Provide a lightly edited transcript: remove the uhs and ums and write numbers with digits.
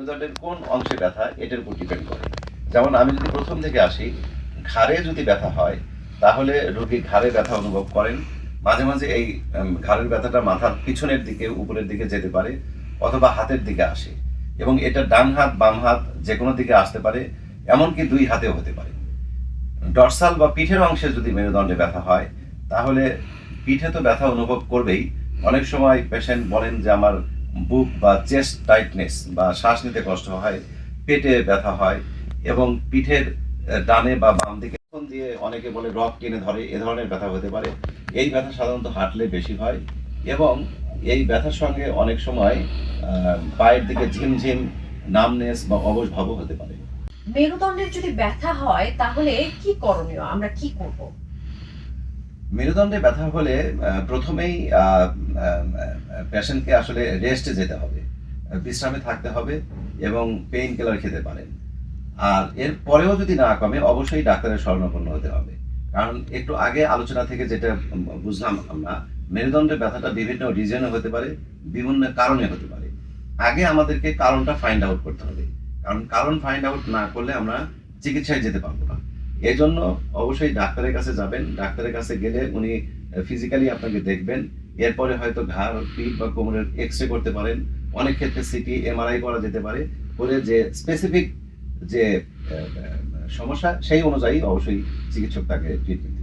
মেরুদণ্ডের কোন অংশে ব্যথা এটার উপর ডিপেন্ড করে। যেমন আমি যদি প্রথম থেকে আসি, ঘাড়ে যদি ব্যথা হয় তাহলে রোগী ঘাড়ে ব্যথা অনুভব করেন। মাঝে মাঝে এই ঘাড়ের ব্যথাটা মাথার পিছনের দিকে উপরের দিকে যেতে পারে অথবা হাতের দিকে আসে, এবং এটা ডান হাত বাম হাত যে কোনো দিকে আসতে পারে, এমনকি দুই হাতেও হতে পারে। ডরসাল বা পিঠের অংশে যদি মেরুদণ্ডে ব্যথা হয় তাহলে পিঠে তো ব্যথা অনুভব করবেই। অনেক সময় পেশেন্ট বলেন যে আমার বুক বা চেস্ট টাইটনেস বা শ্বাস নিতে কষ্ট হয়, পেটে ব্যথা হয়, এবং পিঠের ডানে বা বাম দিকে দিয়ে অনেকে বলে রক টেনে ধরে, এ ধরনের ব্যথা হতে পারে। এই ব্যথা সাধারণত হাঁটলে বেশি হয়, এবং এই ব্যথার সঙ্গে অনেক সময় পায়ের দিকে ঝিমঝিম, নামনেস বা অবশ ভাবও হতে পারে। মেরুদণ্ডের যদি ব্যথা হয় তাহলে কি করণীয়, আমরা কি করব? মেরুদণ্ডে ব্যথা হলে প্রথমেই পেশেন্টকে আসলে রেস্টে যেতে হবে, বিশ্রামে থাকতে হবে, এবং পেইন কিলার খেতে পারেন। আর এর পরেও যদি না কমে অবশ্যই ডাক্তারের শরণাপন্ন হতে হবে। কারণ একটু আগে আলোচনা থেকে যেটা বুঝলাম আমরা, মেরুদণ্ডের ব্যথাটা বিভিন্ন রিজনে হতে পারে, বিভিন্ন কারণে হতে পারে। আগে আমাদেরকে কারণটা ফাইন্ড আউট করতে হবে, কারণ কারণ ফাইন্ড আউট না করলে আমরা চিকিৎসায় যেতে পারবো না। এই জন্য অবশ্যই ডাক্তারের কাছে যাবেন। ডাক্তারের কাছে গেলে উনি ফিজিক্যালি আপনাকে দেখবেন, এরপরে হয়তো ঘাড়, পিঠ বা কোমরের এক্স রে করতে পারেন। অনেক ক্ষেত্রে সিটি, এমআরআই করা যেতে পারে, করে যে স্পেসিফিক যে সমস্যা সেই অনুযায়ী অবশ্যই চিকিৎসক তাকে ট্রিটমেন্ট